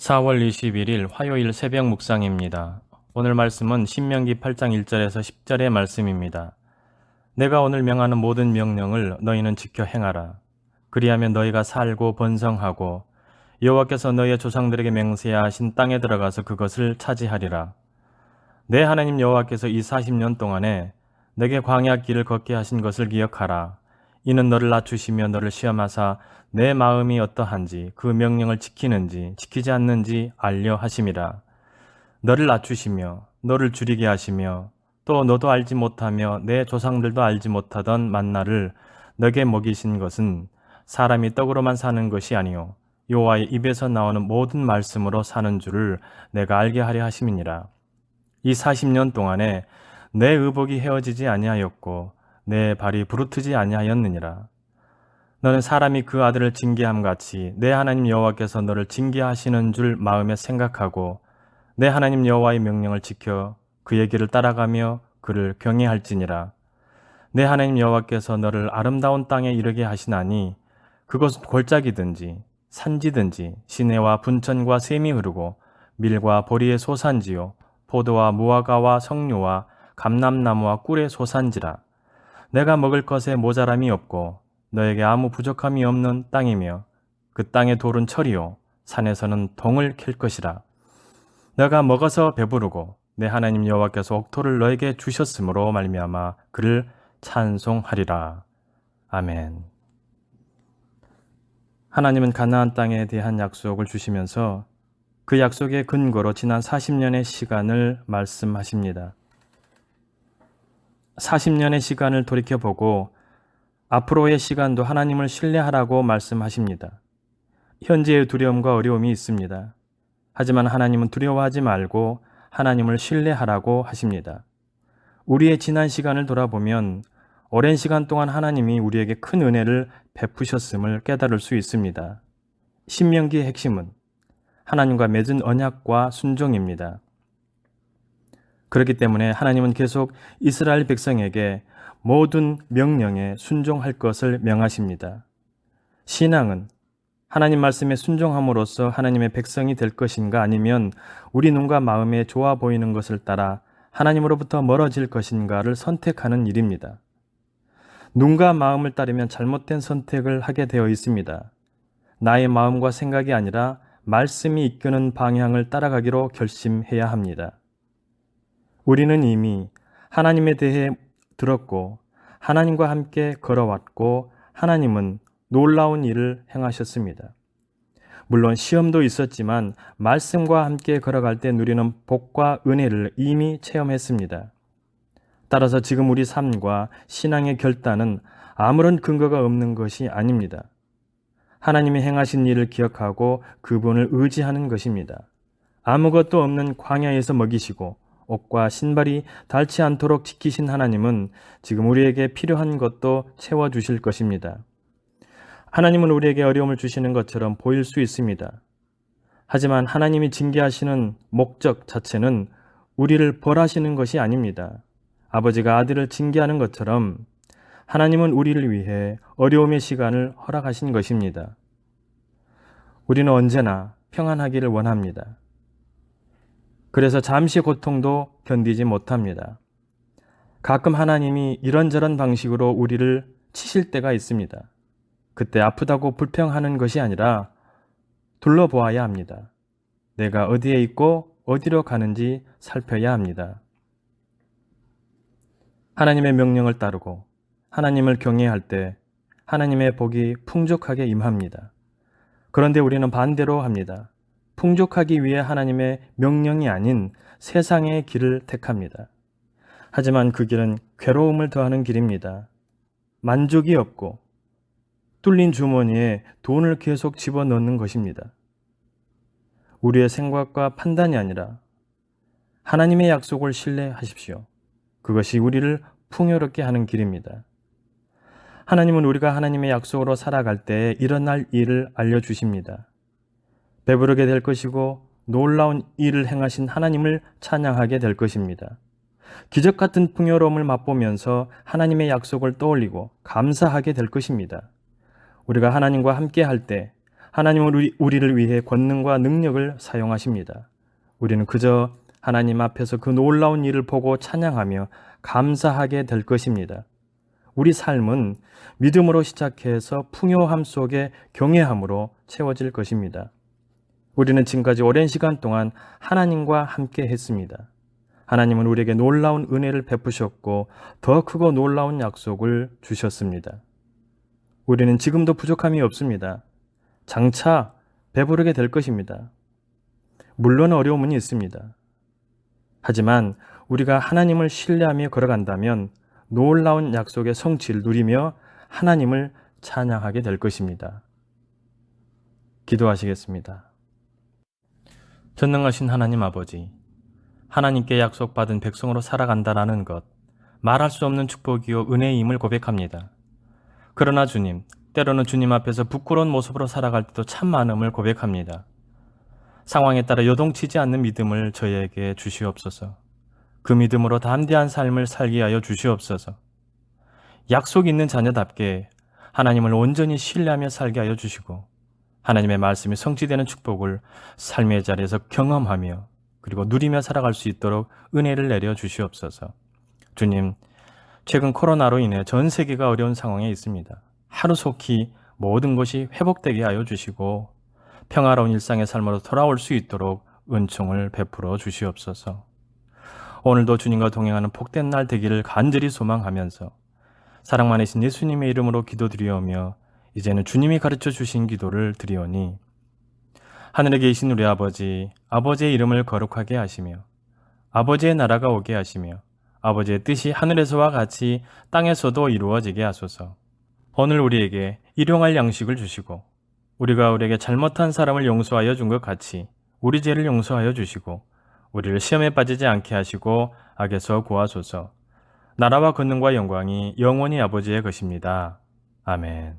4월 21일 화요일 새벽 묵상입니다. 오늘 말씀은 신명기 8장 1절에서 10절의 말씀입니다. 내가 오늘 명하는 모든 명령을 너희는 지켜 행하라. 그리하면 너희가 살고 번성하고 여호와께서 너희의 조상들에게 맹세하신 땅에 들어가서 그것을 차지하리라. 내 하나님 여호와께서 이 40년 동안에 내게 광야 길을 걷게 하신 것을 기억하라. 이는 너를 낮추시며 너를 시험하사 내 마음이 어떠한지 그 명령을 지키는지 지키지 않는지 알려 하심이라. 너를 낮추시며 너를 줄이게 하시며 또 너도 알지 못하며 내 조상들도 알지 못하던 만나를 너게 먹이신 것은 사람이 떡으로만 사는 것이 아니요 여호와의 입에서 나오는 모든 말씀으로 사는 줄을 내가 알게 하려 하심이니라. 이 40년 동안에 내 의복이 헤어지지 아니하였고 내 발이 부르트지 아니하였느니라. 너는 사람이 그 아들을 징계함 같이 내 하나님 여호와께서 너를 징계하시는 줄 마음에 생각하고 내 하나님 여호와의 명령을 지켜 그의 길을 따라가며 그를 경외할지니라. 내 하나님 여호와께서 너를 아름다운 땅에 이르게 하시나니 그것은 골짜기든지 산지든지 시내와 분천과 샘이 흐르고 밀과 보리의 소산지요 포도와 무화과와 석류와 감람나무와 꿀의 소산지라. 내가 먹을 것에 모자람이 없고 너에게 아무 부족함이 없는 땅이며 그 땅의 돌은 철이요 산에서는 동을 캘 것이라. 너가 먹어서 배부르고 내 하나님 여호와께서 옥토를 너에게 주셨으므로 말미암아 그를 찬송하리라. 아멘. 하나님은 가나안 땅에 대한 약속을 주시면서 그 약속의 근거로 지난 40년의 시간을 말씀하십니다. 40년의 시간을 돌이켜보고 앞으로의 시간도 하나님을 신뢰하라고 말씀하십니다. 현재의 두려움과 어려움이 있습니다. 하지만 하나님은 두려워하지 말고 하나님을 신뢰하라고 하십니다. 우리의 지난 시간을 돌아보면 오랜 시간 동안 하나님이 우리에게 큰 은혜를 베푸셨음을 깨달을 수 있습니다. 신명기의 핵심은 하나님과 맺은 언약과 순종입니다. 그렇기 때문에 하나님은 계속 이스라엘 백성에게 모든 명령에 순종할 것을 명하십니다. 신앙은 하나님 말씀에 순종함으로써 하나님의 백성이 될 것인가 아니면 우리 눈과 마음에 좋아 보이는 것을 따라 하나님으로부터 멀어질 것인가를 선택하는 일입니다. 눈과 마음을 따르면 잘못된 선택을 하게 되어 있습니다. 나의 마음과 생각이 아니라 말씀이 이끄는 방향을 따라가기로 결심해야 합니다. 우리는 이미 하나님에 대해 들었고 하나님과 함께 걸어왔고 하나님은 놀라운 일을 행하셨습니다. 물론 시험도 있었지만 말씀과 함께 걸어갈 때 누리는 복과 은혜를 이미 체험했습니다. 따라서 지금 우리 삶과 신앙의 결단은 아무런 근거가 없는 것이 아닙니다. 하나님이 행하신 일을 기억하고 그분을 의지하는 것입니다. 아무것도 없는 광야에서 먹이시고 옷과 신발이 닳지 않도록 지키신 하나님은 지금 우리에게 필요한 것도 채워주실 것입니다. 하나님은 우리에게 어려움을 주시는 것처럼 보일 수 있습니다. 하지만 하나님이 징계하시는 목적 자체는 우리를 벌하시는 것이 아닙니다. 아버지가 아들을 징계하는 것처럼 하나님은 우리를 위해 어려움의 시간을 허락하신 것입니다. 우리는 언제나 평안하기를 원합니다. 그래서 잠시 고통도 견디지 못합니다. 가끔 하나님이 이런저런 방식으로 우리를 치실 때가 있습니다. 그때 아프다고 불평하는 것이 아니라 둘러보아야 합니다. 내가 어디에 있고 어디로 가는지 살펴야 합니다. 하나님의 명령을 따르고 하나님을 경외할 때 하나님의 복이 풍족하게 임합니다. 그런데 우리는 반대로 합니다. 풍족하기 위해 하나님의 명령이 아닌 세상의 길을 택합니다. 하지만 그 길은 괴로움을 더하는 길입니다. 만족이 없고 뚫린 주머니에 돈을 계속 집어넣는 것입니다. 우리의 생각과 판단이 아니라 하나님의 약속을 신뢰하십시오. 그것이 우리를 풍요롭게 하는 길입니다. 하나님은 우리가 하나님의 약속으로 살아갈 때 일어날 일을 알려주십니다. 배부르게 될 것이고 놀라운 일을 행하신 하나님을 찬양하게 될 것입니다. 기적 같은 풍요로움을 맛보면서 하나님의 약속을 떠올리고 감사하게 될 것입니다. 우리가 하나님과 함께 할 때 하나님은 우리를 위해 권능과 능력을 사용하십니다. 우리는 그저 하나님 앞에서 그 놀라운 일을 보고 찬양하며 감사하게 될 것입니다. 우리 삶은 믿음으로 시작해서 풍요함 속에 경외함으로 채워질 것입니다. 우리는 지금까지 오랜 시간 동안 하나님과 함께 했습니다. 하나님은 우리에게 놀라운 은혜를 베푸셨고 더 크고 놀라운 약속을 주셨습니다. 우리는 지금도 부족함이 없습니다. 장차 배부르게 될 것입니다. 물론 어려움은 있습니다. 하지만 우리가 하나님을 신뢰하며 걸어간다면 놀라운 약속의 성취를 누리며 하나님을 찬양하게 될 것입니다. 기도하시겠습니다. 전능하신 하나님 아버지, 하나님께 약속받은 백성으로 살아간다라는 것, 말할 수 없는 축복이요 은혜임을 고백합니다. 그러나 주님, 때로는 주님 앞에서 부끄러운 모습으로 살아갈 때도 참 많음을 고백합니다. 상황에 따라 요동치지 않는 믿음을 저희에게 주시옵소서. 그 믿음으로 담대한 삶을 살게 하여 주시옵소서. 약속 있는 자녀답게 하나님을 온전히 신뢰하며 살게 하여 주시고 하나님의 말씀이 성취되는 축복을 삶의 자리에서 경험하며 그리고 누리며 살아갈 수 있도록 은혜를 내려 주시옵소서. 주님, 최근 코로나로 인해 전 세계가 어려운 상황에 있습니다. 하루속히 모든 것이 회복되게 하여 주시고 평화로운 일상의 삶으로 돌아올 수 있도록 은총을 베풀어 주시옵소서. 오늘도 주님과 동행하는 복된 날 되기를 간절히 소망하면서 사랑 많으신 예수님의 이름으로 기도드리오며 이제는 주님이 가르쳐 주신 기도를 드리오니 하늘에 계신 우리 아버지, 아버지의 이름을 거룩하게 하시며 아버지의 나라가 오게 하시며 아버지의 뜻이 하늘에서와 같이 땅에서도 이루어지게 하소서. 오늘 우리에게 일용할 양식을 주시고 우리가 우리에게 잘못한 사람을 용서하여 준 것 같이 우리 죄를 용서하여 주시고 우리를 시험에 빠지지 않게 하시고 악에서 구하소서. 나라와 권능과 영광이 영원히 아버지의 것입니다. 아멘.